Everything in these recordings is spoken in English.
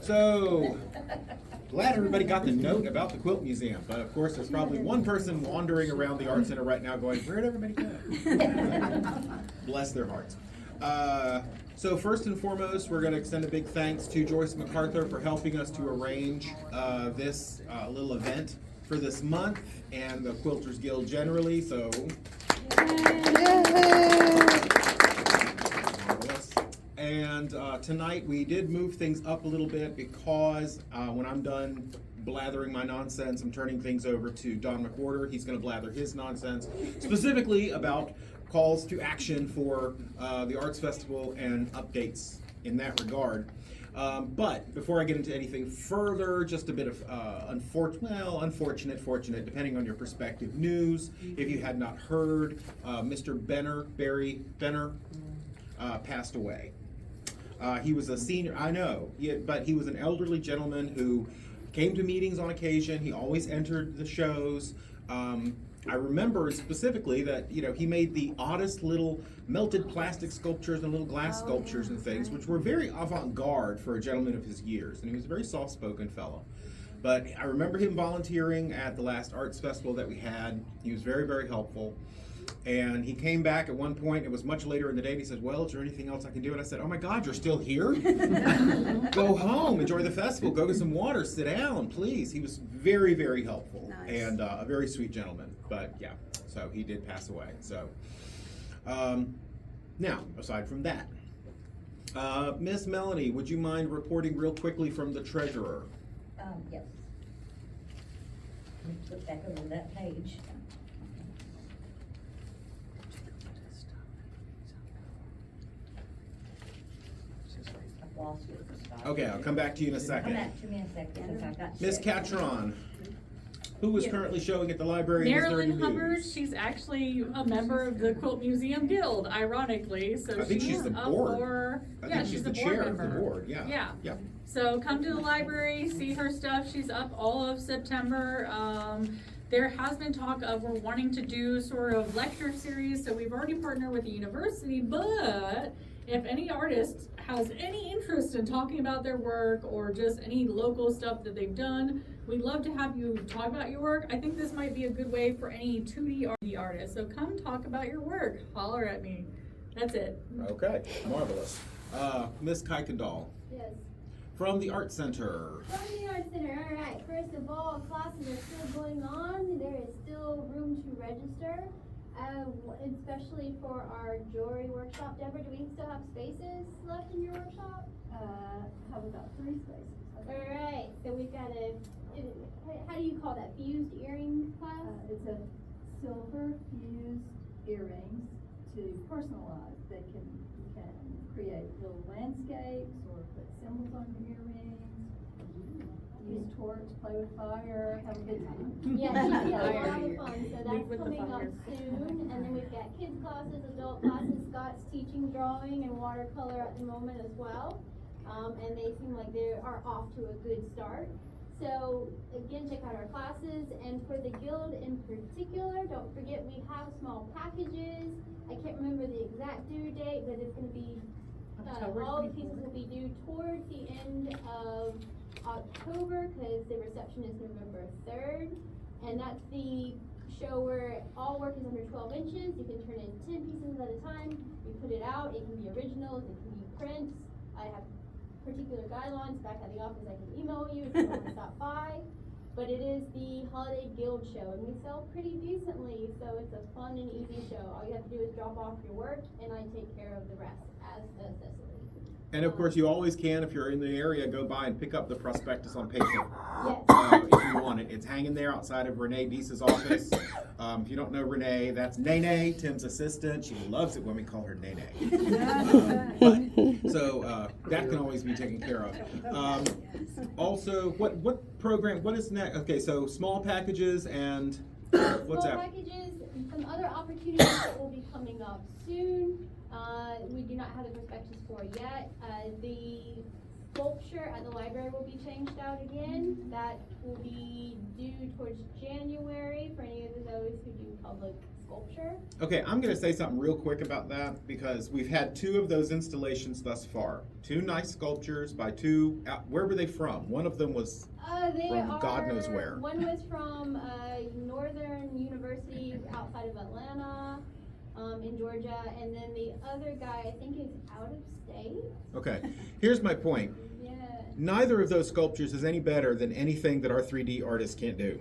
So, glad everybody got the note about the Quilt Museum, but of course there's probably one person wandering around the Art Center right now going, where'd everybody go? Bless their hearts. So first and foremost, we're going to extend a big thanks to Joyce MacArthur for helping us to arrange this little event for this month and the Quilters Guild generally, so. And tonight we did move things up a little bit because when I'm done blathering my nonsense, I'm turning things over to Don McWhorter. He's going to blather his nonsense, specifically about calls to action for the Arts Festival and updates in that regard. But before I get into anything further, just a bit of unfortunate, fortunate, depending on your perspective, news. If you had not heard, Mr. Barry Benner, passed away. He was a senior, I know, but he was an elderly gentleman who came to meetings on occasion. He always entered the shows. I remember specifically that, he made the oddest little melted plastic sculptures and little glass sculptures and things, which were very avant-garde for a gentleman of his years. And he was a very soft-spoken fellow. But I remember him volunteering at the last arts festival that we had. He was very, very helpful. And he came back at one point, it was much later in the day, and he said, well, is there anything else I can do? And I said, oh my God, you're still here? Go home, enjoy the festival, go get some water, sit down, please. He was very, very helpful. Nice. And a very sweet gentleman. But yeah, so he did pass away. So now, aside from that, Miss Melanie, would you mind reporting real quickly from the treasurer? Yes. Let me flip back over to that page. Okay, I'll come back to you in a second. Come back to me in a second, because I've got Miss Catron, who is currently showing at the library? Marilyn Hubbard, she's actually a member of the Quilt Museum Guild, ironically. So I think she's the board. I think she's the chair of the board. Yeah. So come to the library, see her stuff. She's up all of September. There has been talk of we're wanting to do sort of lecture series, so we've already partnered with the university, but if any artist has any interest in talking about their work or just any local stuff that they've done, we'd love to have you talk about your work. I think this might be a good way for any 2D or 3D artists. So come talk about your work. Holler at me. That's it. Okay, marvelous. Miss Kuykendall. Yes. From the Art Center. From the Art Center, all right. First of all, classes are still going on. There is still room to register, especially for our jewelry workshop. Deborah, do we still have spaces left in your workshop? Have about 3 spaces. All right. So we've got how do you call that? Fused earring class? It's a silver fused earrings to personalize. You can create little landscapes or put symbols on your earrings. Use torch, play with fire, have a good time. Yeah, it should be a lot of fun. So that's coming up soon. And then we've got kids classes, adult classes. Scott's teaching drawing and watercolor at the moment as well. And they seem like they are off to a good start. So again, check out our classes. And for the guild in particular, don't forget we have small packages. I can't remember the exact due date, but it's going to be all the pieces will be due towards the end of October, because the reception is November 3rd, and that's the show where all work is under 12 inches. You can turn in 10 pieces at a time. You put it out. It can be originals. It can be prints. I have particular guidelines back at the office. I can email you if you want to stop by. But it is the Holiday Guild show, and we sell pretty decently, so it's a fun and easy show. All you have to do is drop off your work, and I take care of the rest as a Cecily. And of course, you always can, if you're in the area, go by and pick up the prospectus on paper. Yes. If you want it. It's hanging there outside of Renee Deese's office. If you don't know Renee, that's Nene, Tim's assistant. She loves it when we call her Nene. So that can always be taken care of. Also, what program, what is next? Okay, so small packages and what's that? Small packages, some other opportunities that will be coming up soon. We do not have the prospectus for yet. The sculpture at the library will be changed out again. That will be due towards January for any of those who do public sculpture. Okay, I'm gonna say something real quick about that, because we've had 2 of those installations thus far. 2 nice sculptures by 2, where were they from? One of them was, They From are, God knows where. One was from Northern University outside of Atlanta, in Georgia, and then the other guy I think is out of state. okay, here's my point. Yeah. Neither of those sculptures is any better than anything that our 3D artists can't do.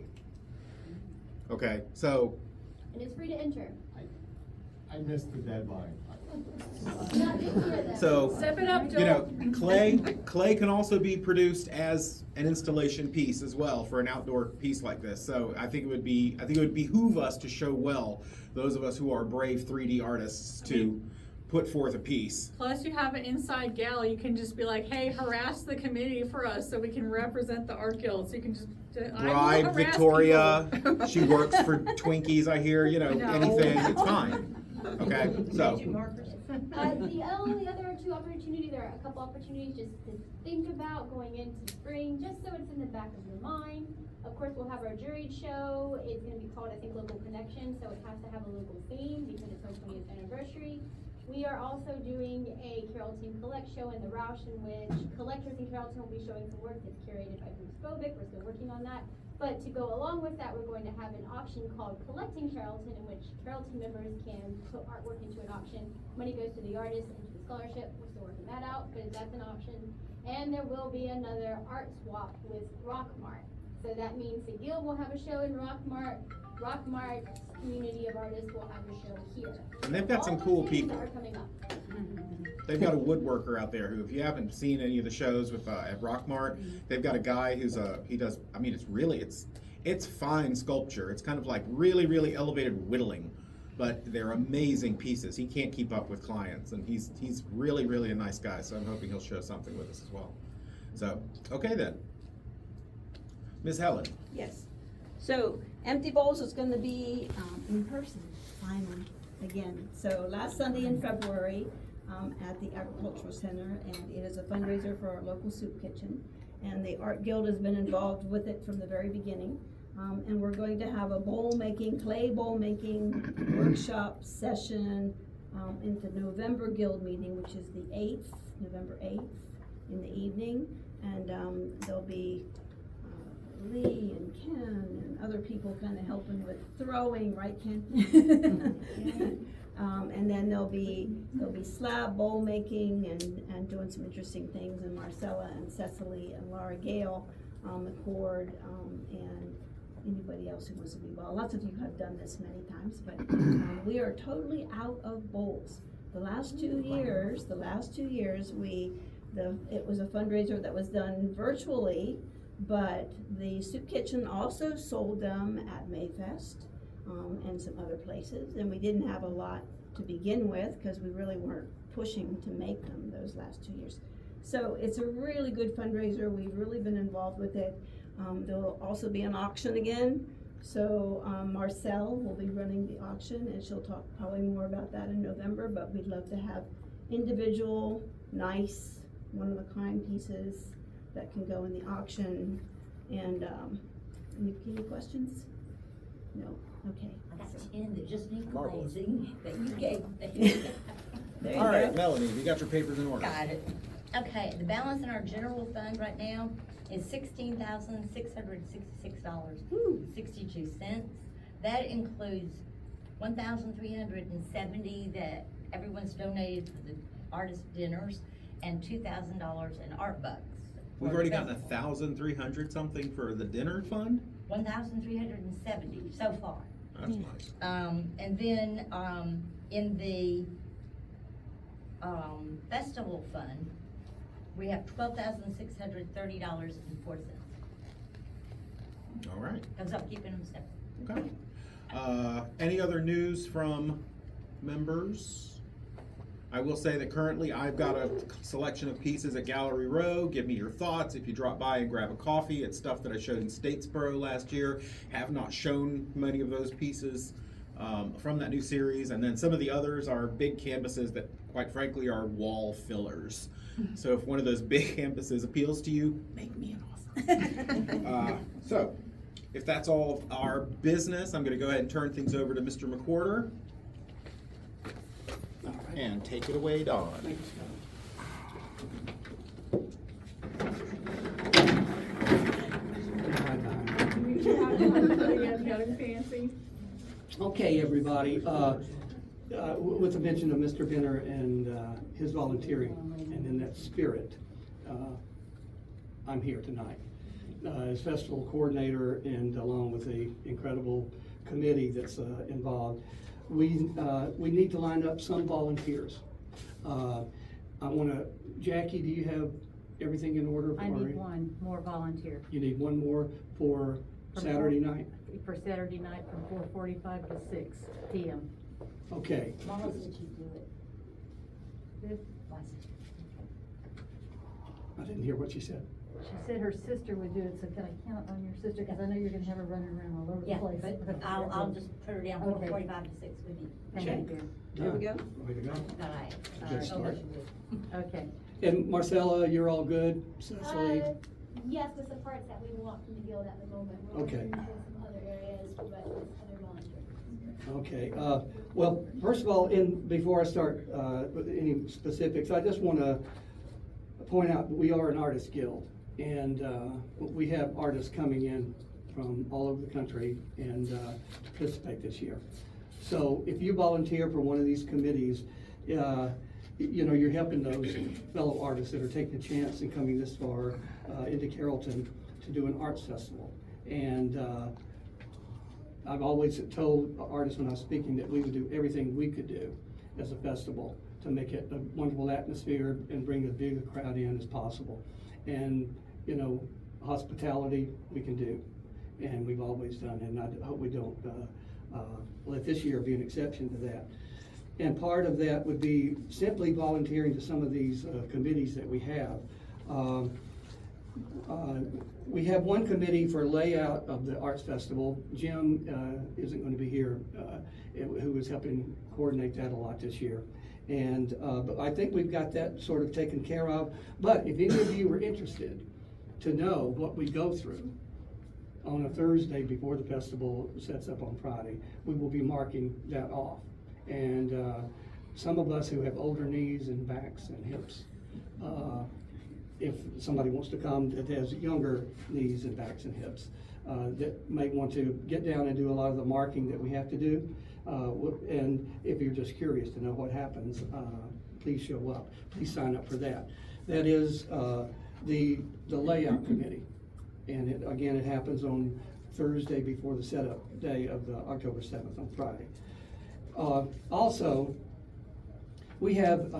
Okay, so, And it's free to enter. I missed the deadline. Not this year though. so, Step it up, you know, Joel. clay can also be produced as an installation piece as well for an outdoor piece like this. So I think it would behoove us to show well those of us who are brave 3D artists to put forth a piece. Plus you have an inside gal, you can just be like, hey, harass the committee for us so we can represent the art guild. So you can just I will Bribe harass Victoria. people. She works for Twinkies, I hear. You know, No. anything. It's fine. Okay, so. The only other 2 opportunities, there are a couple opportunities just to think about going into spring, just so it's in the back of your mind. Of course, we'll have our juried show. It's gonna be called, I think, Local Connection, so it has to have a local theme because it's our 20th anniversary. We are also doing a Carrollton Collect show in the Roush, in which collectors in Carrollton will be showing some work that's curated by Bruce Bobick. We're still working on that. But to go along with that, we're going to have an auction called Collecting Carrollton, in which Carrollton members can put artwork into an auction. Money goes to the artist and to the scholarship. We're still working that out, but that's an option. And there will be another art swap with Rockmart. So that means the Guild will have a show in Rockmart. Rockmart's community of artists will have a show here. And they've got All some those cool things people. are coming up. They've got a woodworker out there who, if you haven't seen any of the shows with at Rockmart, they've got a guy who's it's fine sculpture. It's kind of like really elevated whittling, but they're amazing pieces. He can't keep up with clients, and he's really a nice guy. So I'm hoping he'll show something with us as well. So okay then, Ms. Helen. Yes. So Empty Bowls is gonna be in person, finally, again. So last Sunday in February, at the Agricultural Center, and it is a fundraiser for our local soup kitchen. And the Art Guild has been involved with it from the very beginning. And we're going to have a clay bowl making workshop session, in the November Guild meeting, which is the 8th, November 8th, in the evening. And there'll be Lee and Ken and other people kind of helping with throwing, right, Ken? And then there'll be slab bowl making and doing some interesting things, and Marcella and Cecily and Laura Gale McCord, and anybody else who wants to be involved. Lots of you have done this many times, but we are totally out of bowls. The last 2 years, it was a fundraiser that was done virtually, but the soup kitchen also sold them at Mayfest, and some other places, and we didn't have a lot to begin with because we really weren't pushing to make them those last 2 years. So it's a really good fundraiser. We've really been involved with it. There'll also be an auction again. So Marcelle will be running the auction, and she'll talk probably more about that in November, but we'd love to have individual, nice, one-of-a-kind pieces that can go in the auction. And any questions? No? Okay. I got 10 that just need Marvelous. glazing that you gave me. There you All right, go. Melanie, we got your papers in order. Got it. Okay, the balance in our general fund right now is $16,666.62. That includes $1,370 that everyone's donated for the artist dinners and $2,000 in art bucks. We've already gotten 1,300 something for the dinner fund. 1,370 so far. That's nice. And then, in the, festival fund, we have $12,630.04. All right. Cause I'm keeping them separate. Okay. Any other news from members? I will say that currently I've got a selection of pieces at Gallery Row. Give me your thoughts. If you drop by and grab a coffee, it's stuff that I showed in Statesboro last year. Have not shown many of those pieces from that new series. And then some of the others are big canvases that, quite frankly, are wall fillers. So if one of those big canvases appeals to you, make me an offer. So if that's all of our business, I'm gonna go ahead and turn things over to Mr. McWhorter. All right, and take it away, Don. Thank you, Scott. Fancy. Okay, everybody, with the mention of Mr. Benner and his volunteering, and in that spirit, I'm here tonight. As festival coordinator and along with the incredible committee that's involved, we need to line up some volunteers. I wanna, Jackie, do you have everything in order? I need one more volunteer. You need one more for Saturday night? For Saturday night from 4:45 to 6 p.m. Okay. Mama said she'd do it. Good. I didn't hear what she said. She said her sister would do it, so can I count on your sister? Because I know you're gonna have her running around all over the Yeah, place. but I'll just put her down Okay. 4:45 to 6 with you. Thank Okay. you. There we go. Way to go. All right. Good start. Okay. And Marcella, you're all good? Cecily? Yes, with the parts that we want from the guild at the moment. We're Okay. looking into some other areas, but with other volunteers. Okay, well, first of all, before I start with any specifics, I just want to point out that we are an artist guild, and we have artists coming in from all over the country and participate this year. So if you volunteer for one of these committees, you're helping those fellow artists that are taking a chance and coming this far into Carrollton to do an arts festival. And I've always told artists when I was speaking that we would do everything we could do as a festival to make it a wonderful atmosphere and bring as big a crowd in as possible. And, hospitality we can do, and we've always done, and I hope we don't let this year be an exception to that. And part of that would be simply volunteering to some of these committees that we have. We have one committee for layout of the Arts Festival. Jim isn't going to be here, who was helping coordinate that a lot this year. And but I think we've got that sort of taken care of. But if any of you are interested to know what we go through on a Thursday before the festival sets up on Friday, we will be marking that off. And some of us who have older knees and backs and hips, if somebody wants to come that has younger knees and backs and hips, that may want to get down and do a lot of the marking that we have to do. And if you're just curious to know what happens, please show up. Please sign up for that. That is the layout committee. And it happens on Thursday before the setup day of the October 7th on Friday. Also, we have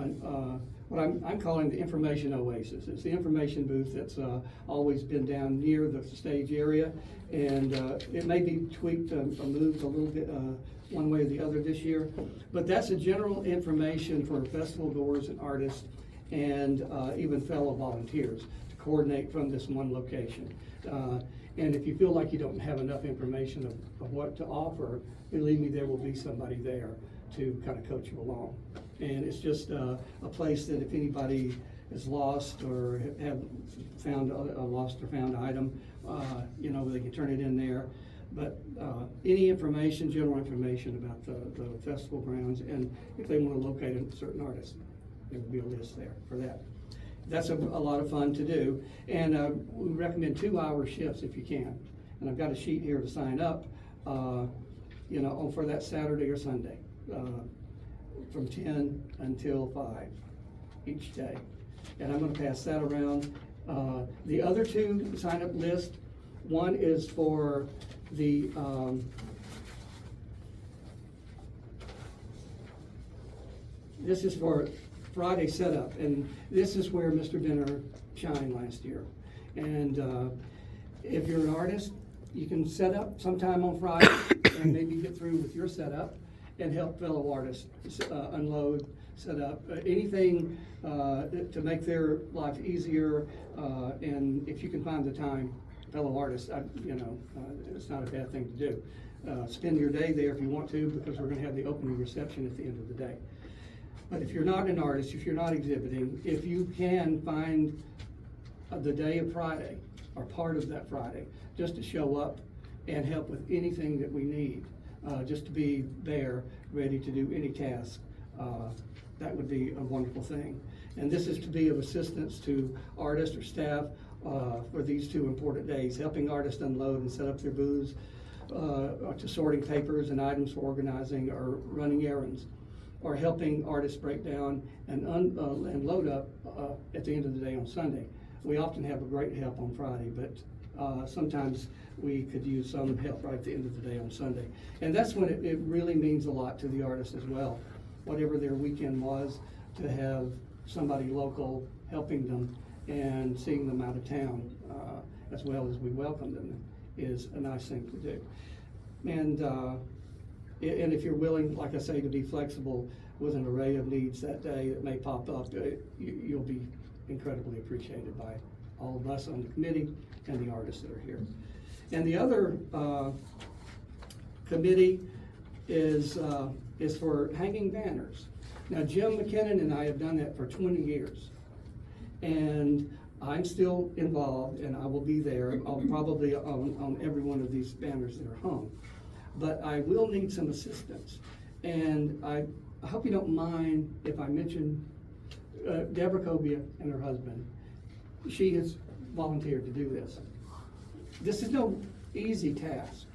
what I'm calling the information oasis. It's the information booth that's always been down near the stage area, and it may be tweaked or moved a little bit one way or the other this year, but that's a general information for festival goers and artists and even fellow volunteers to coordinate from this one location. And if you feel like you don't have enough information of what to offer, believe me, there will be somebody there to kind of coach you along. And it's just a place that if anybody is lost or have found a lost or found item, they can turn it in there. But any information, general information about the festival grounds, and if they want to locate a certain artist, there will be a list there for that. That's a lot of fun to do, and we recommend 2-hour shifts if you can. And I've got a sheet here to sign up, for that Saturday or Sunday, from 10 until 5 each day. And I'm going to pass that around. The other two sign-up list, one is for the this is for Friday setup, and this is where Mr. Benner shined last year. And if you're an artist, you can set up sometime on Friday and maybe get through with your setup and help fellow artists unload, set up, anything to make their life easier. And if you can find the time, fellow artists, it's not a bad thing to do. Spend your day there if you want to, because we're going to have the opening reception at the end of the day. But if you're not an artist, if you're not exhibiting, if you can find the day of Friday or part of that Friday just to show up and help with anything that we need, just to be there, ready to do any task. That would be a wonderful thing. And this is to be of assistance to artists or staff for these two important days, helping artists unload and set up their booths, to sorting papers and items for organizing or running errands, or helping artists break down and load up at the end of the day on Sunday. We often have a great help on Friday, but sometimes we could use some help right at the end of the day on Sunday. And that's when it really means a lot to the artists as well. Whatever their weekend was, to have somebody local helping them and seeing them out of town, as well as we welcome them, is a nice thing to do. And if you're willing, like I say, to be flexible with an array of needs that day that may pop up, you'll be incredibly appreciated by all of us on the committee and the artists that are here. And the other committee is for hanging banners. Now, Jim McKinnon and I have done that for 20 years. And I'm still involved, and I will be there. I'll probably on every one of these banners that are hung. But I will need some assistance. And I hope you don't mind if I mention Deborah Cobia and her husband. She has volunteered to do this. This is no easy task.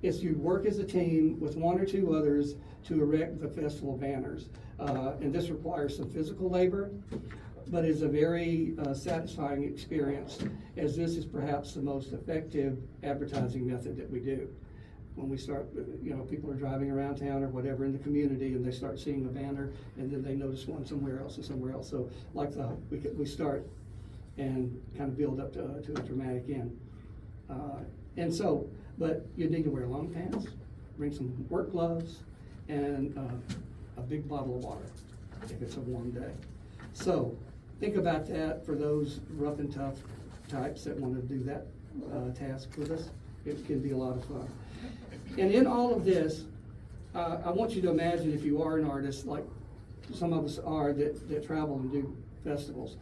It's you work as a team with one or two others to erect the festival banners. And this requires some physical labor, but is a very satisfying experience, as this is perhaps the most effective advertising method that we do. When we start, people are driving around town or whatever in the community, and they start seeing a banner, and then they notice one somewhere else and somewhere else. So like we start and kind of build up to a dramatic end. But you need to wear long pants, bring some work gloves, and a big bottle of water if it's a warm day. So think about that for those rough and tough types that want to do that task with us. It can be a lot of fun. And in all of this, I want you to imagine, if you are an artist, like some of us are that travel and do festivals,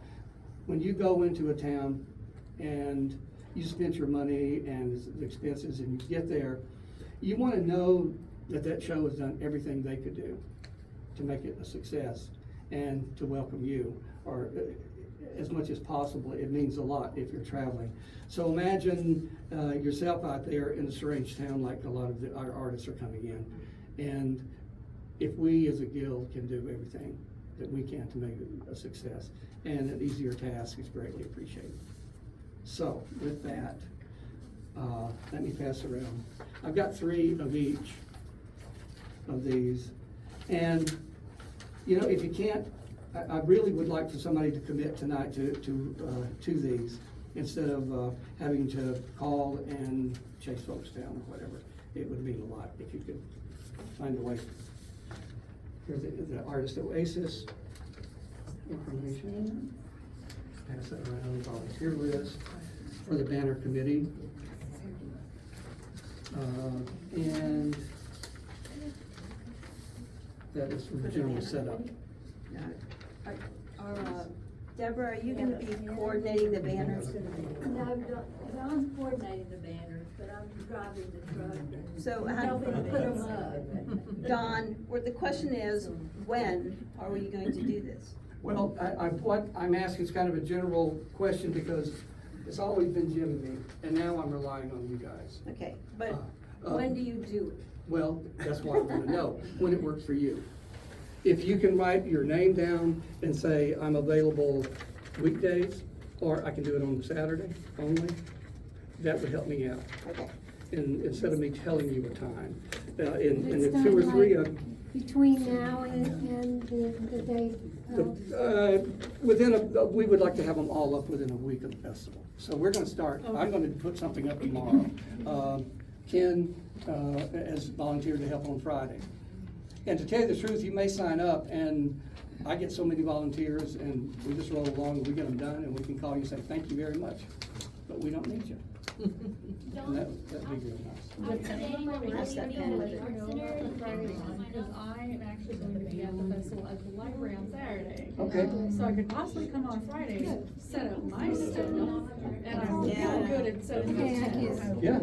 when you go into a town and you spent your money and the expenses and you get there, you want to know that show has done everything they could do to make it a success and to welcome you, or as much as possible. It means a lot if you're traveling. So imagine yourself out there in a strange town like a lot of our artists are coming in. And if we as a guild can do everything that we can to make it a success and an easier task, is greatly appreciated. So with that, let me pass around. I've got 3 of each of these. And if you can't, I really would like for somebody to commit tonight to these instead of having to call and chase folks down or whatever. It would mean a lot if you could find a way. Here's the Artist Oasis information. Pass that around. Volunteer list for the banner committee. And that is for the general setup. Deborah, are you going to be coordinating the banners? No, Don's coordinating the banners, but I'm driving the truck. So Helping put them up. Don, the question is, when are we going to do this? Well, what I'm asking is kind of a general question, because it's always been Jim and me, and now I'm relying on you guys. Okay, but when do you do it? Well, that's what I want to know, when it works for you. If you can write your name down and say, I'm available weekdays, or I can do it on Saturday only, that would help me out. Okay. And instead of me telling you a time, in It's the 2 or 3 of between now and the date of. we would like to have them all up within a week of the festival. So we're gonna start, I'm gonna put something up tomorrow. Ken has volunteered to help on Friday. And to tell you the truth, you may sign up and I get so many volunteers and we just roll along and we get them done and we can call you and say, thank you very much, but we don't need you. And that'd be good. That's that pen with it. Because I am actually going to be at the festival at the library on Saturday. Okay. So I could possibly come on Friday, set up my stuff, and I'm Yeah. real good at setting up Yeah.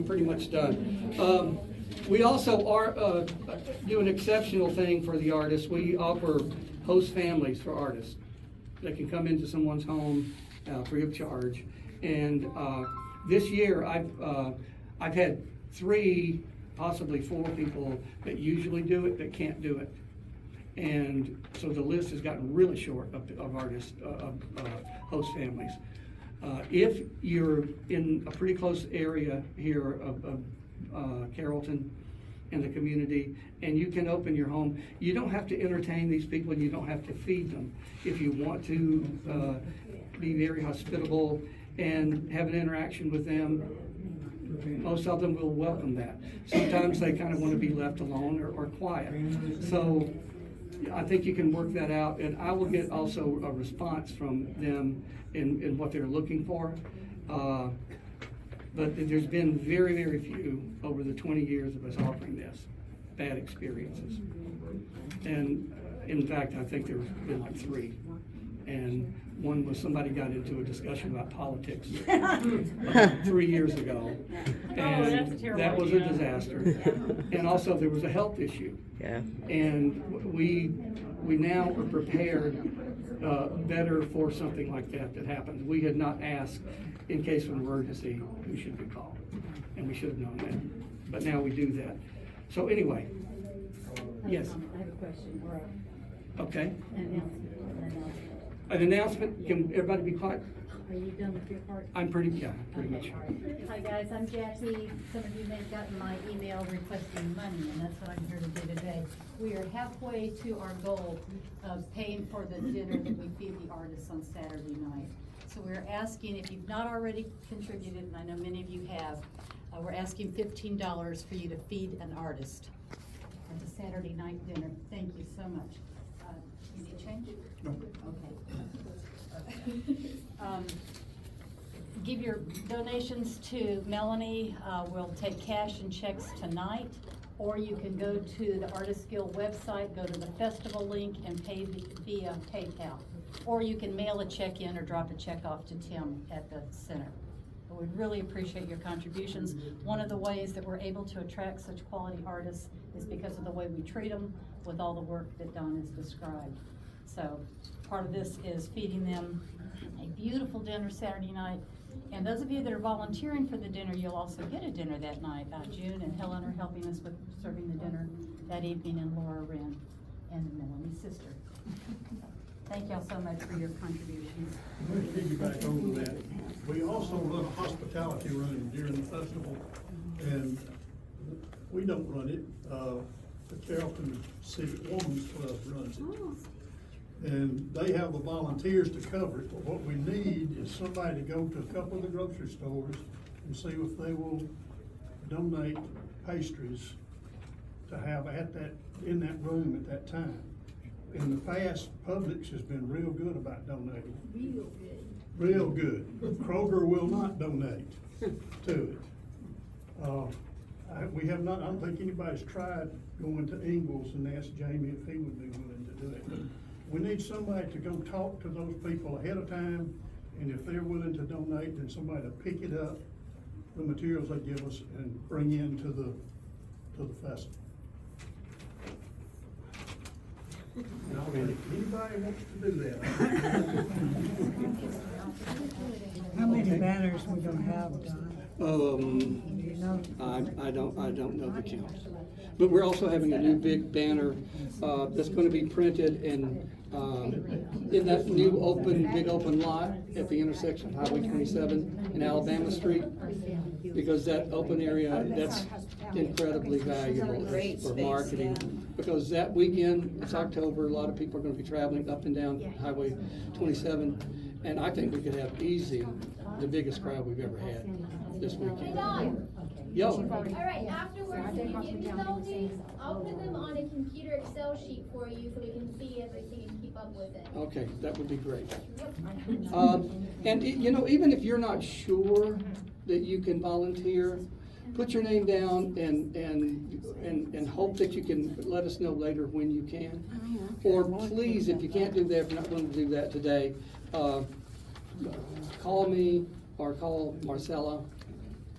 Pretty much done. We also are, do an exceptional thing for the artists. We offer host families for artists. They can come into someone's home, free of charge. And, this year, I've had 3, possibly 4 people that usually do it, that can't do it. And so the list has gotten really short of artists, host families. If you're in a pretty close area here of Carrollton and the community, and you can open your home, you don't have to entertain these people and you don't have to feed them. If you want to be very hospitable and have an interaction with them, most of them will welcome that. Sometimes they kind of want to be left alone or quiet. So I think you can work that out, and I will get also a response from them in what they're looking for. But there's been very, very few over the 20 years of us offering this, bad experiences. And in fact, I think there's been like 3. And one was somebody got into a discussion about politics 3 years ago. And that was a disaster. And also there was a health issue. Yeah. And we now are prepared better for something like that happens. We had not asked, in case of emergency, who should we call? And we should have known that. But now we do that. So anyway, yes, I have a question, or okay. an An announcement, can everybody be quiet? Are you done with your part? I'm pretty much. Hi guys, I'm Jackie. Some of you may have gotten my email requesting money, and that's what I'm here to do today. We are halfway to our goal of paying for the dinner that we feed the artists on Saturday night. So we're asking, if you've not already contributed, and I know many of you have, we're asking $15 for you to feed an artist at the Saturday night dinner. Thank you so much. You need change? No. Okay. Give your donations to Melanie. We'll take cash and checks tonight, or you can go to the Artist Guild website, go to the festival link and pay via PayPal. Or you can mail a check in or drop a check off to Tim at the center. But we'd really appreciate your contributions. One of the ways that we're able to attract such quality artists is because of the way we treat them with all the work that Don has described. So part of this is feeding them a beautiful dinner Saturday night. And those of you that are volunteering for the dinner, you'll also get a dinner that night. June and Helen are helping us with serving the dinner that evening, and Laura Wren and Melanie's sister. Thank y'all so much for your contributions. Let me piggyback over that. We also run a hospitality run during the festival, and we don't run it. The Carrollton Civic Women's Club runs it. And they have the volunteers to cover it, but what we need is somebody to go to a couple of the grocery stores and see if they will donate pastries to have in that room at that time. In the past, Publix has been real good about donating. Real good. Kroger will not donate to it. We have not, I don't think anybody's tried going to Ingles and asked Jamie if he would be willing to do it. We need somebody to go talk to those people ahead of time, and if they're willing to donate, then somebody to pick it up, the materials they give us, and bring into the festival. Anybody wants to do that? How many banners we gonna have, Don? Do you know? I don't know the count. But we're also having a new big banner, that's gonna be printed in that new big open lot at the intersection of Highway 27 and Alabama Street. Because that open area, that's incredibly valuable Great for space, marketing. yeah. Because that weekend, it's October, a lot of people are gonna be traveling up and down Highway 27. And I think we could have easy the biggest crowd we've ever had this weekend. Yo. All right, afterwards, if you give me those, I'll put them on a computer Excel sheet for you so we can see everything and keep up with it. Okay, that would be great. Yep. And, you know, even if you're not sure that you can volunteer, put your name down and hope that you can let us know later when you can. Or please, if you can't do that, if you're not willing to do that today, call me or call Marcella,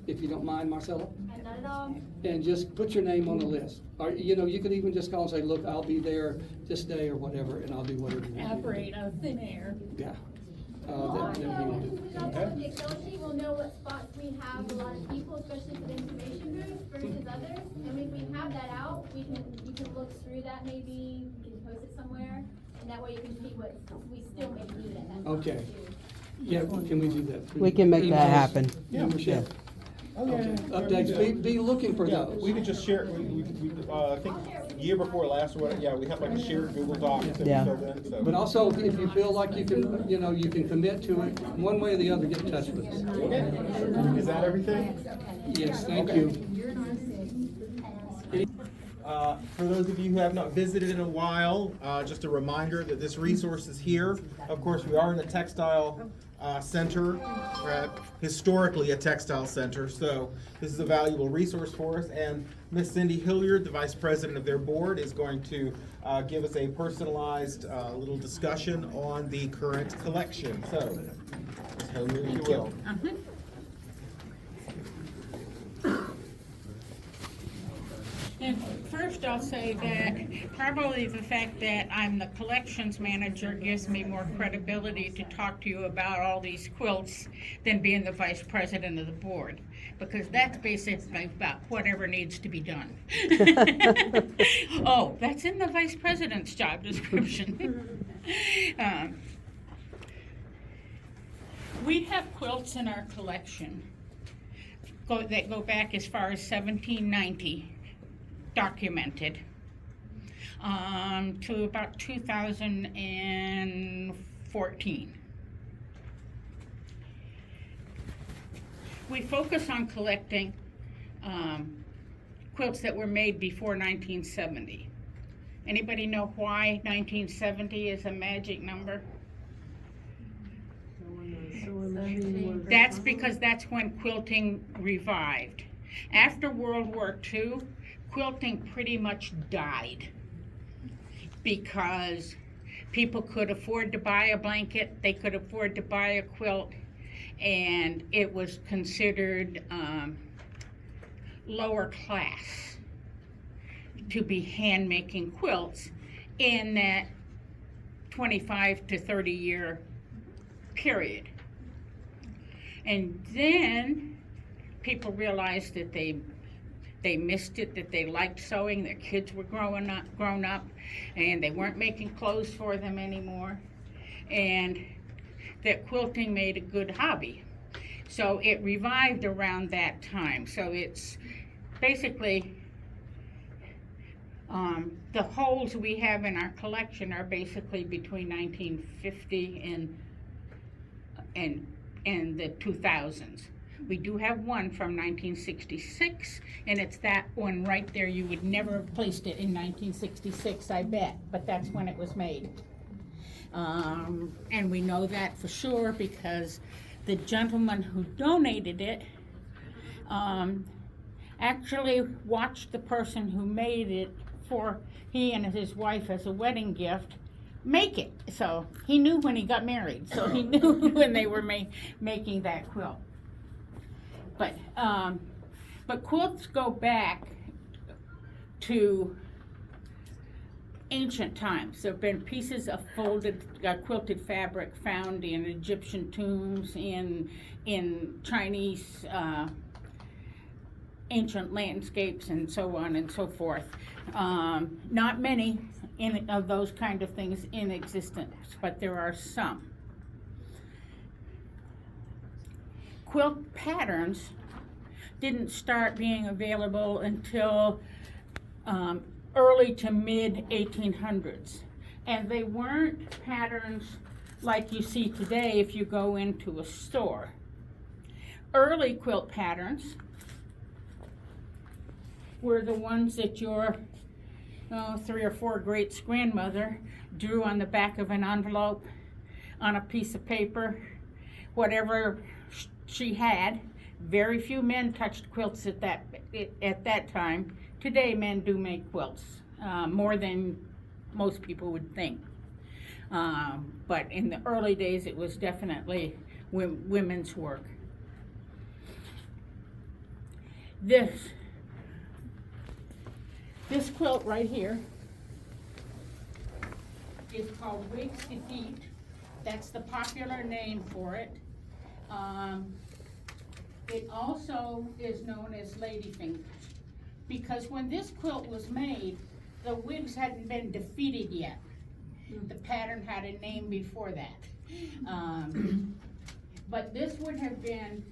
if you don't mind, Marcella. Not at all. And just put your name on the list. Or, you know, you could even just call and say, look, I'll be there this day or whatever, and I'll do whatever you want. Operate out of thin air. Yeah. Well, Then we will do. we also have the Excel sheet, we'll know what spots we have a lot of people, especially for the information groups versus others. And if we have that out, you can look through that maybe, you can post it somewhere, and that way you can see what we still may need at that time Okay. too. Yeah, can we do that? We can make that Emails? happen. Yeah, Michelle. Oh, yeah, Okay. yeah. Updates, be looking for Yeah, those. we could just share, I think year before last, or what, yeah, we have like a shared Google Doc that we Yeah. filled in, so. But also, if you feel like you can, you know, you can commit to it, one way or the other, get in touch with us. Okay. Is that everything? Yes, thank Okay. you. For those of you who have not visited in a while, just a reminder that this resource is here. Of course, we are in a textile center, historically a textile center, so this is a valuable resource for us. And Miss Cindy Hilliard, the vice president of their board, is going to give us a personalized little discussion on the current collection. So, Ms. Hilliard, if you will. And first I'll say that probably the fact that I'm the collections manager gives me more credibility to talk to you about all these quilts than being the vice president of the board, because that's basically about whatever needs to be done. Oh, that's in the vice president's job description. We have quilts in our collection that go back as far as 1790. Documented to about 2014. We focus on collecting quilts that were made before 1970. Anybody know why 1970 is a magic number? That's because that's when quilting revived. After World War II, quilting pretty much died because people could afford to buy a blanket, they could afford to buy a quilt, and it was considered lower class to be hand making quilts in that 25 to 30 year period. And then people realized that they missed it, that they liked sewing, their kids were grown up, and they weren't making clothes for them anymore, and that quilting made a good hobby. So it revived around that time. So it's basically, the holes we have in our collection are basically between 1950 and the 2000s. We do have one from 1966, and it's that one right there. You would never have placed it in 1966, I bet, but that's when it was made. And we know that for sure because the gentleman who donated it actually watched the person who made it for he and his wife as a wedding gift make it. So he knew when he got married, so he knew when they were making that quilt. But quilts go back to ancient times. There have been pieces of folded, quilted fabric found in Egyptian tombs, in Chinese ancient landscapes, and so on and so forth. Not many of those kind of things in existence, but there are some. Quilt patterns didn't start being available until early to mid 1800s, and they weren't patterns like you see today if you go into a store. Early quilt patterns were the ones that your 3 or 4 great-grandmother drew on the back of an envelope on a piece of paper whatever she had. Very few men touched quilts at that time. Today, men do make quilts, more than most people would think. But in the early days, it was definitely women's work. This quilt right here is called Wig's Defeat. That's the popular name for it. It also is known as Ladyfingers, because when this quilt was made, the wigs hadn't been defeated yet. The pattern had a name before that. But this would have been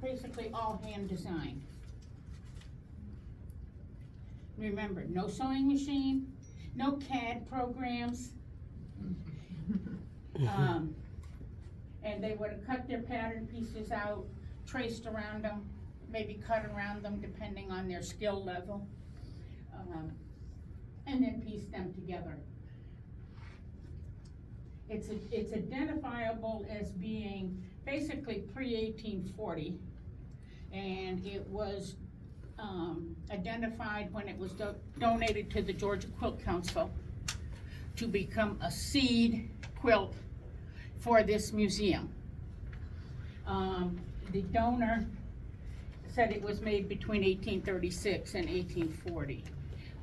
basically all hand designed. Remember, no sewing machine, no CAD programs. And they would have cut their pattern pieces out, traced around them, maybe cut around them depending on their skill level, and then pieced them together. It's identifiable as being basically pre-1840, and it was identified when it was donated to the Georgia Quilt Council to become a seed quilt for this museum. The donor said it was made between 1836 and 1840,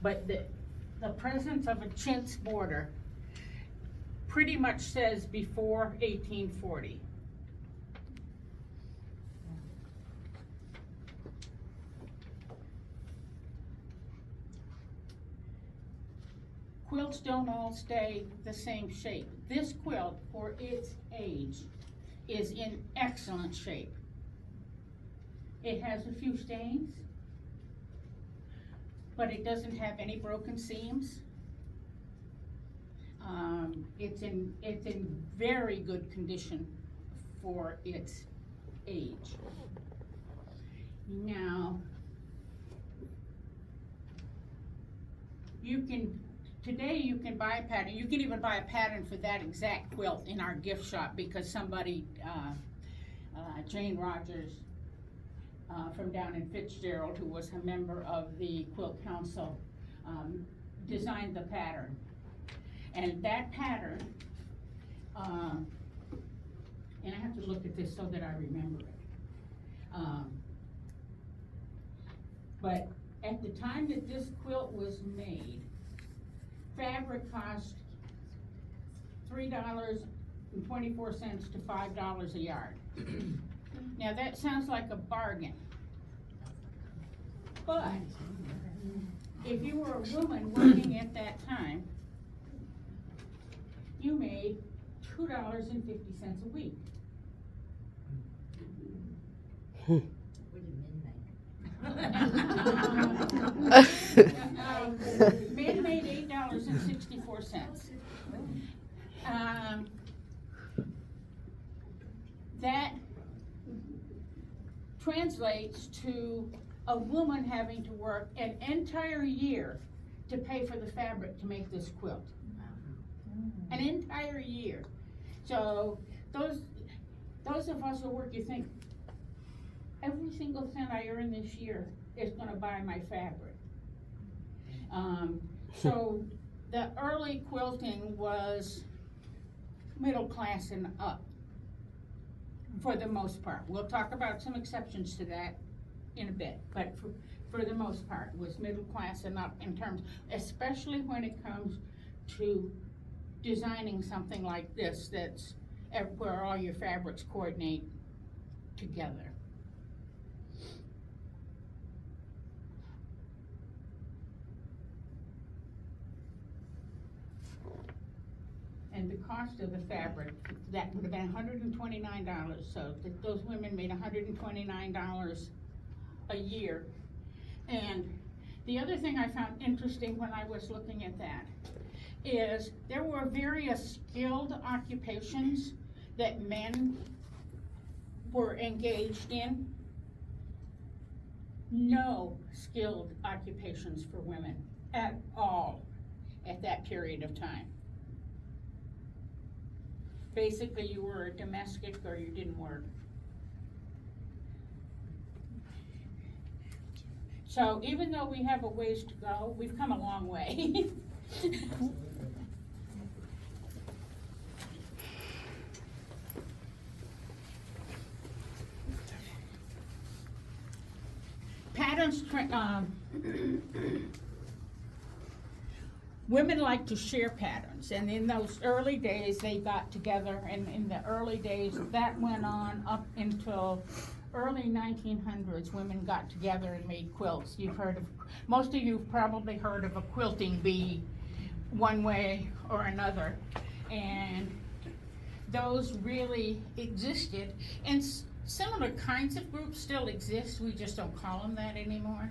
but the presence of a chintz border pretty much says before 1840. Quilts don't all stay the same shape. This quilt, for its age, is in excellent shape. It has a few stains, but it doesn't have any broken seams. It's in very good condition for its age. Now, today you can buy a pattern. You can even buy a pattern for that exact quilt in our gift shop, because somebody, Jane Rogers, from down in Fitzgerald, who was a member of the Quilt Council, designed the pattern. And that pattern, and I have to look at this so that I remember it. But at the time that this quilt was made, fabric cost $3.24 to $5 a yard. Now that sounds like a bargain, but if you were a woman working at that time, you made $2.50 a week. Men made $8.64. That translates to a woman having to work an entire year to pay for the fabric to make this quilt. An entire year. So those of us who work, you think, every single cent I earn this year is going to buy my fabric. So the early quilting was middle class and up, for the most part. We'll talk about some exceptions to that in a bit, but for the most part, it was middle class and up in terms, especially when it comes to designing something like this, that's where all your fabrics coordinate together. And the cost of the fabric, that would have been $129, so those women made $129 a year. And the other thing I found interesting when I was looking at that is there were various skilled occupations that men were engaged in. No skilled occupations for women at all at that period of time. basically you were a domestic or you didn't work. So even though we have a ways to go, we've come a long way. Patterns, women like to share patterns, and in those early days, they got together, and in the early days, that went on up until early 1900s. Women got together and made quilts. Most of you have probably heard of a quilting bee one way or another, and those really existed, and similar kinds of groups still exist, we just don't call them that anymore.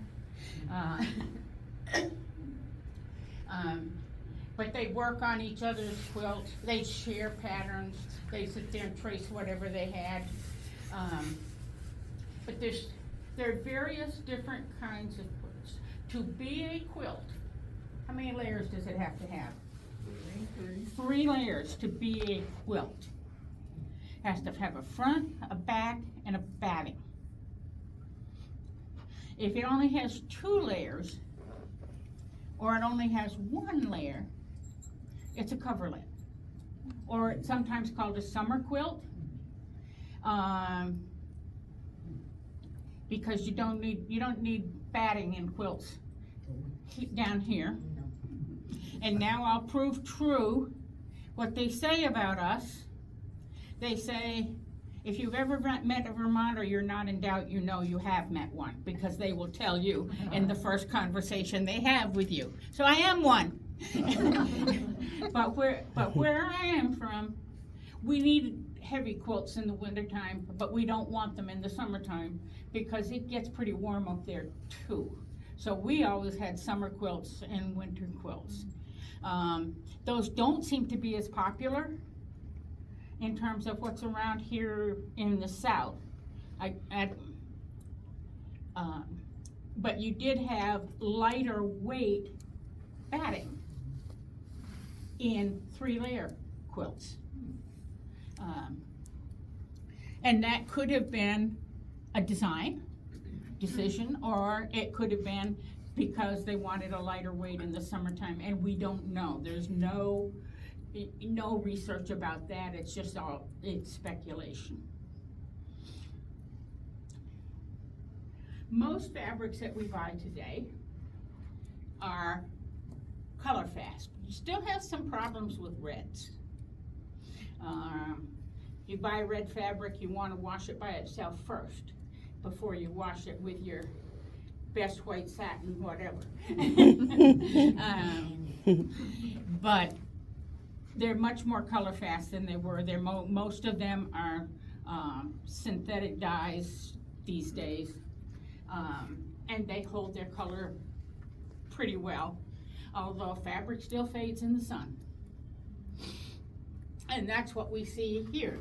But they work on each other's quilt, they share patterns, they sit there and trace whatever they had. But there are various different kinds of quilts. To be a quilt, how many layers does it have to have? 3 layers to be a quilt. Has to have a front, a back, and a batting. If it only has 2 layers, or it only has 1 layer, it's a coverlet. Or it's sometimes called a summer quilt. Because you don't need batting in quilts down here. And now I'll prove true what they say about us. They say, if you've ever met a Vermonter, you're not in doubt, you know you have met one, because they will tell you in the first conversation they have with you. So I am one. But where I am from, we need heavy quilts in the wintertime, but we don't want them in the summertime because it gets pretty warm up there too. So we always had summer quilts and winter quilts. Those don't seem to be as popular in terms of what's around here in the South. But you did have lighter weight batting in 3-layer quilts. And that could have been a design decision, or it could have been because they wanted a lighter weight in the summertime, and we don't know. There's no research about that. It's just it's speculation. Most fabrics that we buy today are color fast. You still have some problems with reds. You buy red fabric, you want to wash it by itself first before you wash it with your best white satin, whatever. But they're much more color fast than they were. Most of them are synthetic dyes these days, and they hold their color pretty well, although fabric still fades in the sun. And that's what we see here.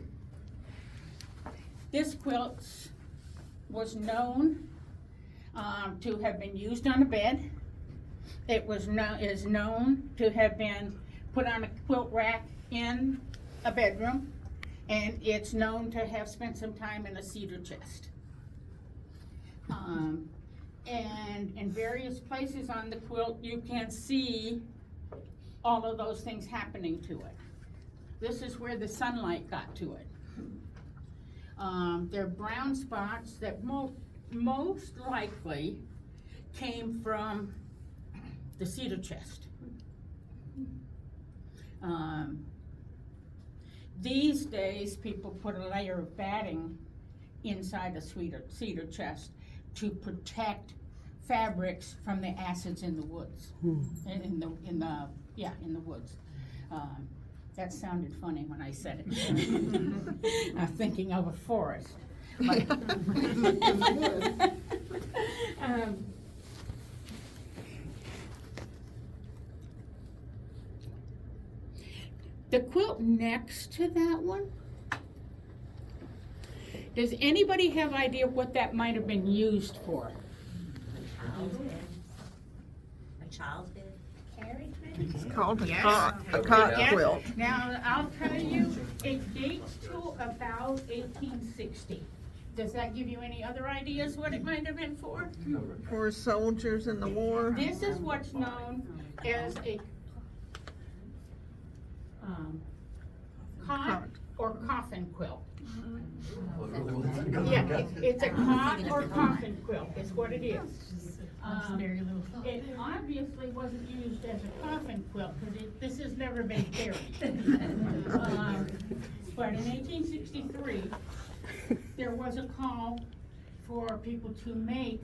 This quilt was known to have been used on a bed. It is known to have been put on a quilt rack in a bedroom, and it's known to have spent some time in a cedar chest. And in various places on the quilt, you can see all of those things happening to it. This is where the sunlight got to it. There are brown spots that most likely came from the cedar chest. These days, people put a layer of batting inside a cedar chest to protect fabrics from the acids in the woods. In the woods. That sounded funny when I said it. I'm thinking of a forest. But the quilt next to that one, does anybody have idea what that might have been used for? A child's bed? Carriage maybe? It's called a Yes. cot quilt. Now, I'll tell you, It dates to about 1860. Does that give you any other ideas what it might have been for? For soldiers in the war? This is what's known as a cot or coffin quilt. Yeah, it's a cot or coffin quilt, is what it is. It obviously wasn't used as a coffin quilt, because this has never been buried. But in 1863, there was a call for people to make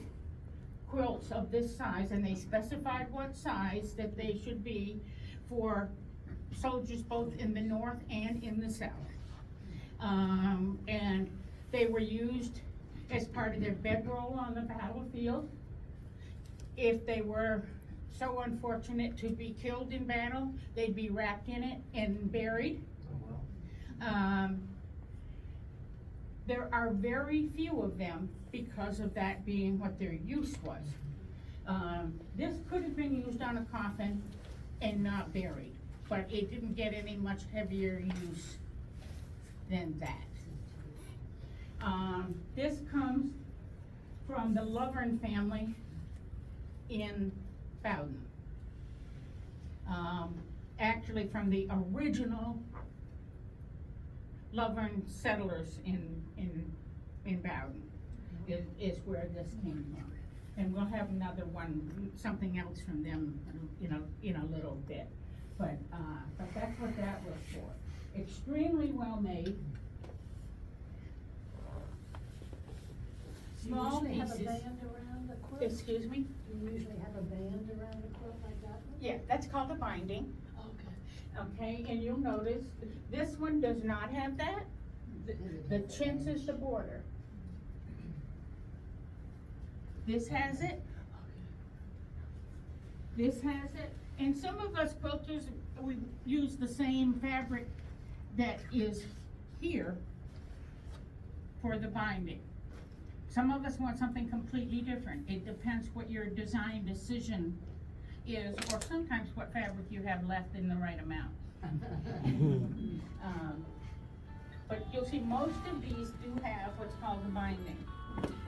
quilts of this size, and they specified what size that they should be for soldiers both in the north and in the south. And they were used as part of their bedroll on the battlefield. If they were so unfortunate to be killed in battle, they'd be wrapped in it and buried. There are very few of them because of that being what their use was. This could have been used on a coffin and not buried, but it didn't get any much heavier use than that. This comes from the Lovern family in Bowden. Actually from the original Lovern settlers in Bowden is where this came from. And we'll have another one, something else from them, in a little bit. But that's what that was for. Extremely well made. Small Do you usually have a pieces. band around the quilt? Excuse me? Do you usually have a band around the quilt like that one? Yeah, that's called a binding. Okay. Okay, and you'll notice, this one does not have that. The chintz is the border. This has it. This has it. And some of us quilters, we use the same fabric that is here for the binding. Some of us want something completely different. It depends what your design decision is, or sometimes what fabric you have left in the right amount. But you'll see most of these do have what's called the binding.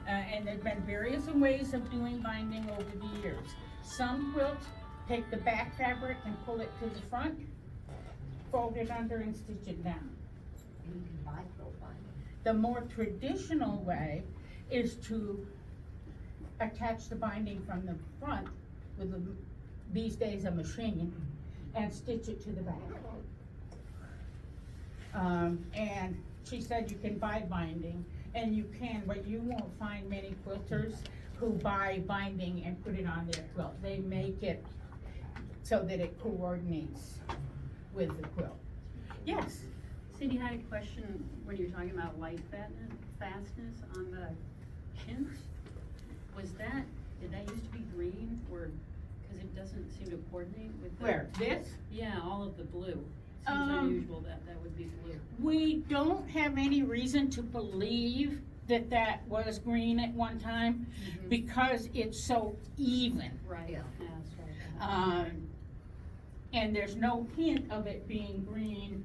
And there've been various ways of doing binding over the years. Some quilts take the back fabric and pull it to the front, fold it under and stitch it down. You can buy quilt binding. The more traditional way is to attach the binding from the front with these days a machine and stitch it to the back. And she said you can buy binding, and you can, but you won't find many quilters who buy binding and put it on their quilt. They make it so that it coordinates with the quilt. Yes? Cindy, I had a question when you were talking about light fastness on the chintz. Did that used to be green, or, cause it doesn't seem to coordinate with the. Where, this? Yeah, all of the blue. Seems unusual that would be blue. We don't have any reason to believe that that was green at one time, because it's so even. Right, yeah, that's right. And there's no hint of it being green,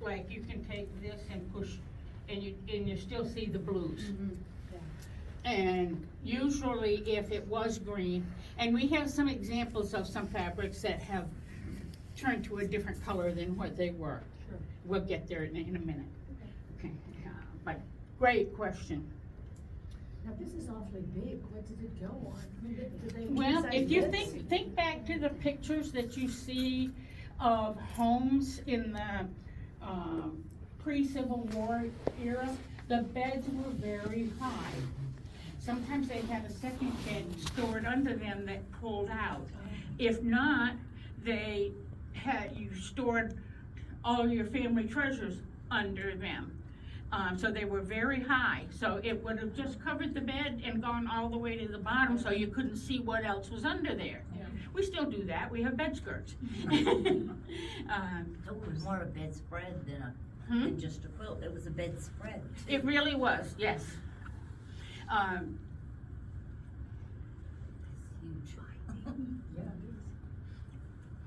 like you can take this and push, and you still see the blues. And usually if it was green, and we have some examples of some fabrics that have turned to a different color than what they were. Sure. We'll get there in a minute. Okay. But great question. Now, this is awfully big. What did it go on? I mean, did they Well, size if you this? think back to the pictures that you see of homes in the pre-Civil War era, the beds were very high. Sometimes they had a second bed stored under them that pulled out. If not, you stored all your family treasures under them. So they were very high, so it would have just covered the bed and gone all the way to the bottom, so you couldn't see what else was under there. Yeah. We still do that, we have bed skirts. It was more a bedspread than just a quilt. It was a bedspread. It really was, yes. It's huge.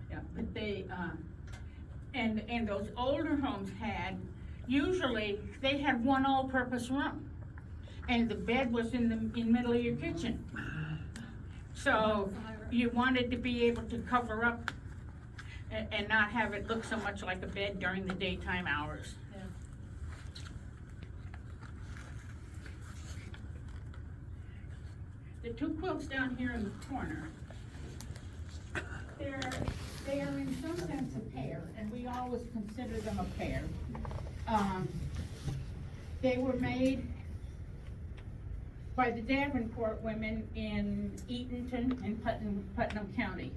Yeah, but they, and those older homes had, usually, they had one all-purpose room. And the bed was in the middle of your kitchen. So you wanted to be able to cover up and not have it look so much like a bed during the daytime hours. The two quilts down here in the corner, they are in some sense a pair, and we always consider them a pair. They were made by the Davenport women in Eatonton and Putnam County.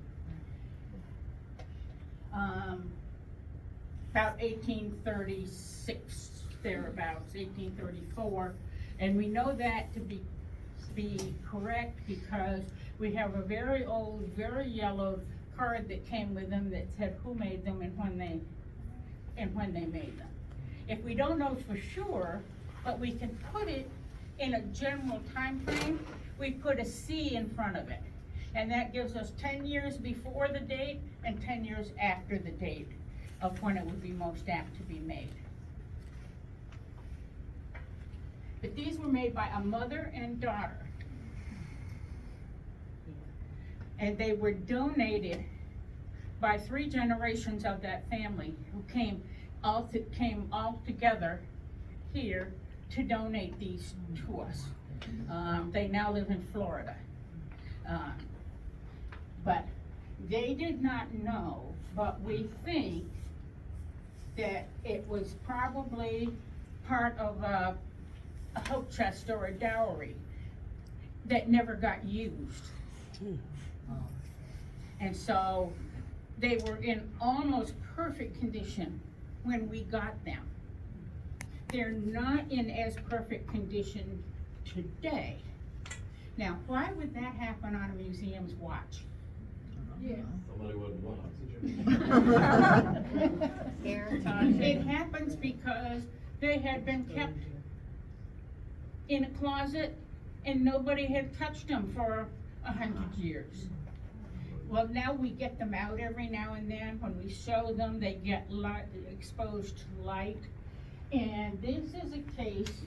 About 1836, thereabouts, 1834. And we know that to be correct because we have a very old, very yellowed card that came with them that said who made them and when they made them. If we don't know for sure, but we can put it in a general time frame, we put a C in front of it. And that gives us 10 years before the date and 10 years after the date of when it would be most apt to be made. But these were made by a mother and daughter. And they were donated by 3 generations of that family who came all together here to donate these to us. They now live in Florida. But they did not know, but we think that it was probably part of a hope chest or a dowry that never got used. And so they were in almost perfect condition when we got them. They're not in as perfect condition today. Now, why would that happen on a museum's watch? Yeah. Somebody wouldn't want It happens because they had been kept in a closet and nobody had touched them for 100 years. Well, now we get them out every now and then. When we show them, they get exposed to light. And this is a case,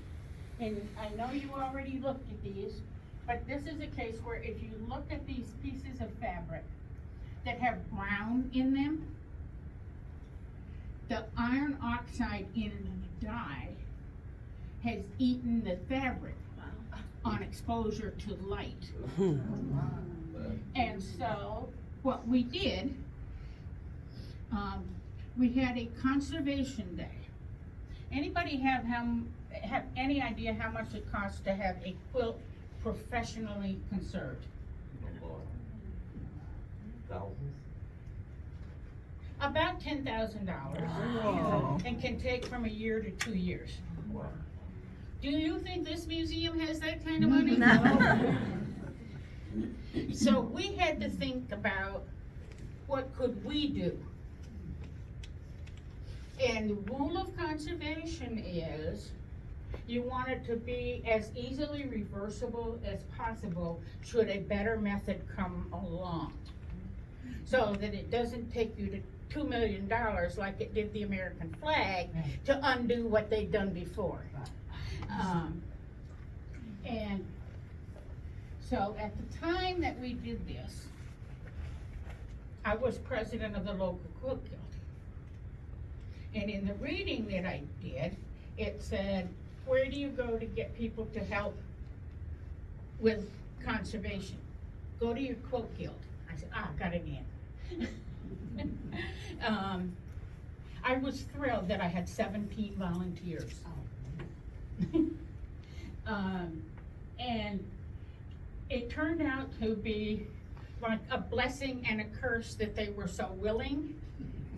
and I know you already looked at these, but this is a case where if you look at these pieces of fabric that have brown in them, the iron oxide in the dye has eaten the fabric on exposure to light. And so what we did, we had a conservation day. Anybody have any idea how much it costs to have a quilt professionally conserved? Thousands? About $10,000 and can take from a year to 2 years. Wow. Do you think this museum has that kind of money? No. So we had to think about what could we do? And the rule of conservation is you want it to be as easily reversible as possible should a better method come along. So that it doesn't take you to $2 million like it did the American flag to undo what they'd done before. And so at the time that we did this, I was president of the local quilt guild. And in the reading that I did, it said, where do you go to get people to help with conservation? Go to your quilt guild. I said, got it in. I was thrilled that I had 17 volunteers. And it turned out to be like a blessing and a curse that they were so willing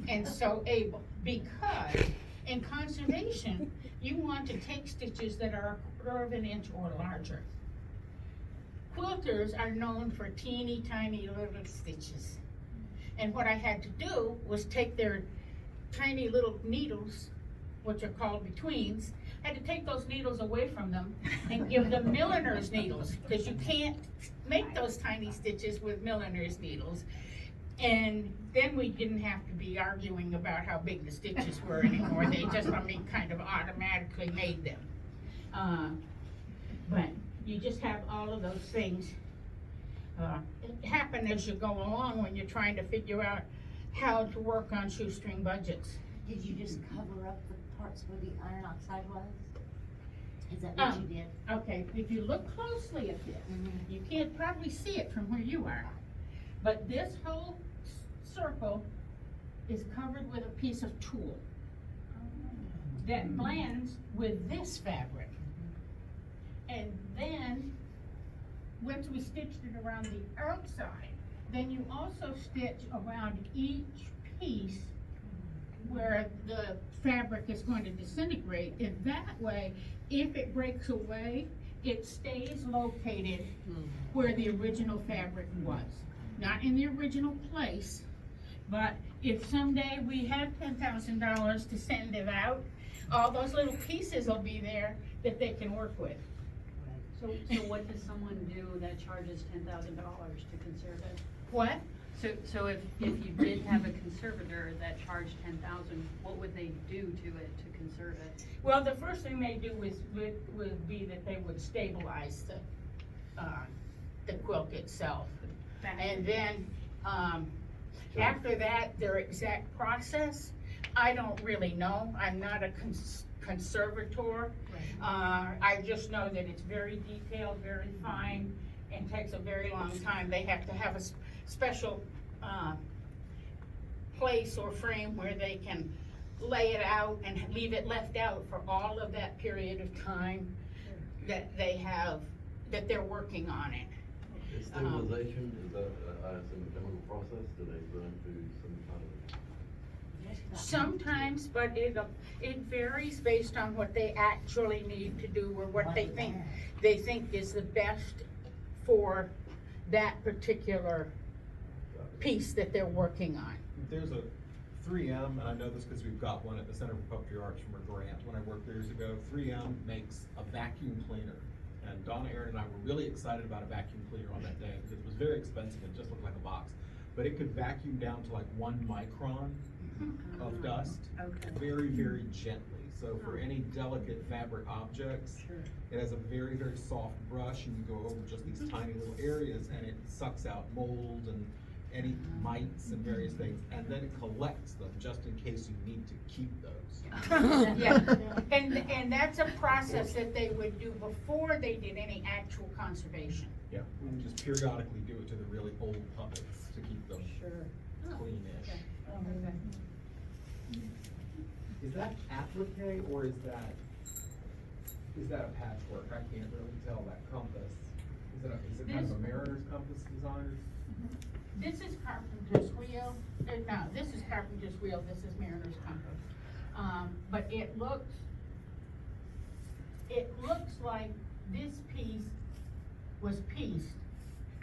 and so able. Because in conservation, you want to take stitches that are a quarter of an inch or larger. Quilters are known for teeny tiny little stitches. And what I had to do was take their tiny little needles, which are called betweens, I had to take those needles away from them and give them milliner's needles, because you can't make those tiny stitches with milliner's needles. And then we didn't have to be arguing about how big the stitches were anymore, they just, kind of automatically made them. But you just have all of those things, happen as you go along when you're trying to figure out how to work on shoestring budgets. Did you just cover up the parts where the iron oxide was? Is that what you did? Okay, if you look closely at this, you can't probably see it from where you are, but this whole circle is covered with a piece of tulle that blends with this fabric. And then, once we stitched it around the outside, then you also stitch around each piece where the fabric is going to disintegrate. In that way, if it breaks away, it stays located where the original fabric was. Not in the original place, but if someday we have $10,000 to send it out, all those little pieces will be there that they can work with. So what does someone do that charges $10,000 to conserve it? What? So if you did have a conservator that charged $10,000, what would they do to it to conserve it? Well, the first thing they do would be that they would stabilize the quilt itself. And then, after that, their exact process, I don't really know. I'm not a conservator. I just know that it's very detailed, very fine, and takes a very long time. They have to have a special place or frame where they can lay it out and leave it left out for all of that period of time that they have, that they're working on it. Is stabilization, is that, I assume, a chemical process? Do they run through some kind of? Sometimes, but it varies based on what they actually need to do or what they think is the best for that particular piece that they're working on. There's a 3M, and I know this because we've got one at the Center for Puppetry Arts from a grant when I worked years ago. 3M makes a vacuum cleaner. And Donna, Aaron, and I were really excited about a vacuum cleaner on that day because it was very expensive. It just looked like a box. But it could vacuum down to like 1 micron of dust, very, very gently. So for any delicate fabric objects, it has a very, very soft brush, and you go over just these tiny little areas, and it sucks out mold and any mites and various things, and then it collects them just in case you need to keep those. Yeah, and that's a process that they would do before they did any actual conservation. Yeah, we just periodically do it to the really old puppets to keep them clean-ish. Is that applique or is that a patchwork? I can't really tell that compass. Is it kind of a mariner's compass design? This is carpenter's wheel, no, this is carpenter's wheel, this is mariner's compass. But it looks like this piece was pieced,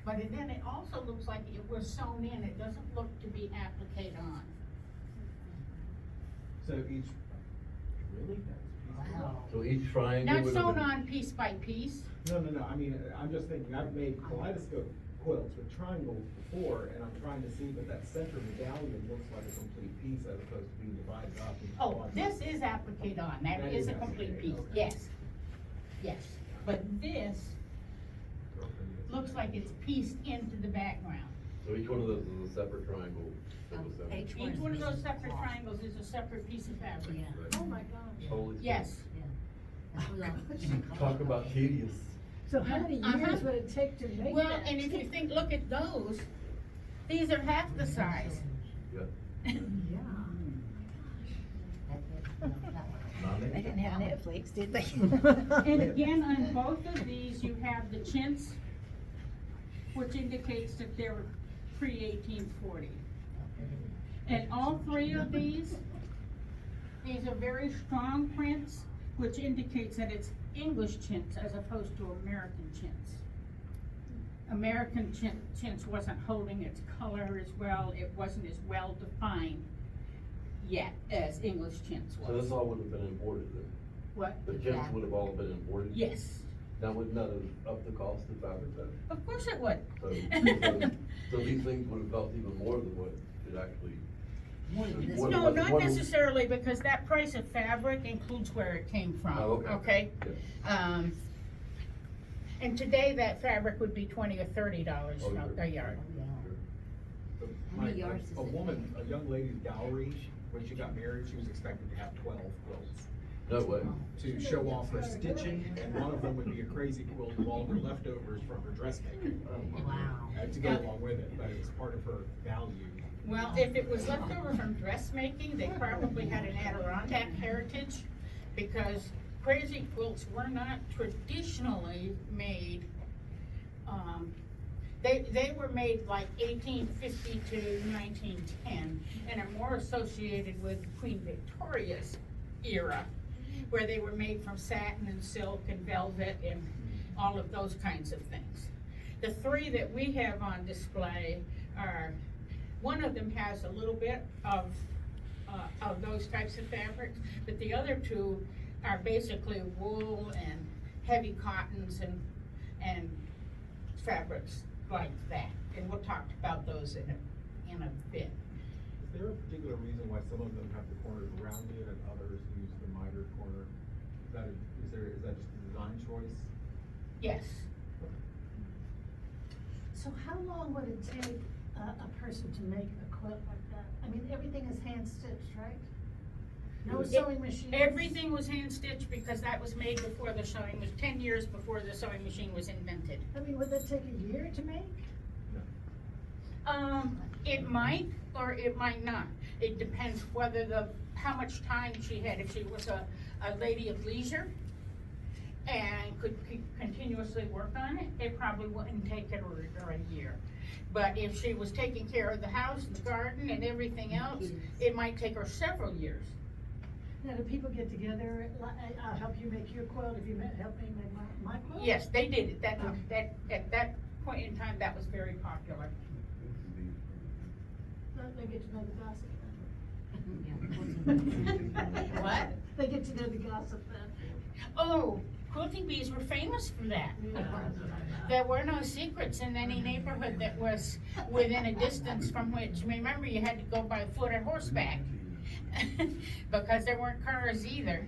but then it also looks like it was sewn in. It doesn't look to be appliqued on. So each, really? Wow. So each triangle Not would have sewn been. on piece by piece. No, I mean, I'm just thinking, I've made kaleidoscope quilts with triangles before, and I'm trying to see, but that center medallion looks like a complete piece as opposed to being divided up. into Oh, quadrants. this is appliqued on, that That is a is complete appliqued, piece, okay. yes, yes. But this looks like it's pieced into the background. So each one of those is a separate triangle. that was separate. Each one of those separate triangles is a separate piece of fabric. Yeah. Oh my gosh. Holy shit. Yes. Talk about tedious. So how many years would it take to make that? Well, and if you think, look at those, these are half the size. Yeah. They didn't have Netflix, did they? And again, on both of these, you have the chintz, which indicates that they were pre-1840. And all three of these are very strong prints, which indicates that it's English chintz as opposed to American chintz. American chintz wasn't holding its color as well, it wasn't as well defined yet as English chintz was. So this all would have been imported then? What? The gems would have all been imported? Yes, Now, wouldn't that have upped the cost of fabric then? Of course it would. So these things would have cost even more than what it actually. No, not necessarily, because that price of fabric includes where it came from, Oh, okay. okay? And today that fabric would be $20 or $30 a yard. How many yards is A it? woman, a young lady's gallery, when she got married, she was expected to have 12 quilts No way. to show off her stitching, and one of them would be a crazy quilt with all of her leftovers from her dressmaking. Wow. To go along with it, but it was part of her value. Well, if it was left over from dressmaking, they probably had an Adirondack heritage, because crazy quilts were not traditionally made, they were made like 1850 to 1910, and are more associated with Queen Victoria's era, where they were made from satin and silk and velvet and all of those kinds of things. The three that we have on display are, one of them has a little bit of those types of fabrics, but the other two are basically wool and heavy cottons and fabrics like that. And we'll talk about those in a bit. Is there a particular reason why some of them have the corners rounded and others use the mitered corner? Is that just a design choice? Yes. So how long would it take a person to make a quilt like that? I mean, everything is hand stitched, right? No sewing machine? Everything was hand stitched, because that was made before the sewing was 10 years before the sewing machine was invented. I mean, would that take a year to make? It might, or it might not. It depends how much time she had. If she was a lady of leisure and could continuously work on it, it probably wouldn't take it or a year. But if she was taking care of the house, the garden, and everything else, it might take her several years. Now, do people get together, I'll help you make your quilt if you help me make my quilt? Yes, they did it. At that point in time, that was very popular. They get to know the gossip. What? They get to know the gossip then. Oh, quilting bees were famous for that. There were no secrets in any neighborhood that was within a distance from which, remember, you had to go by foot or horseback. Because there weren't cars either.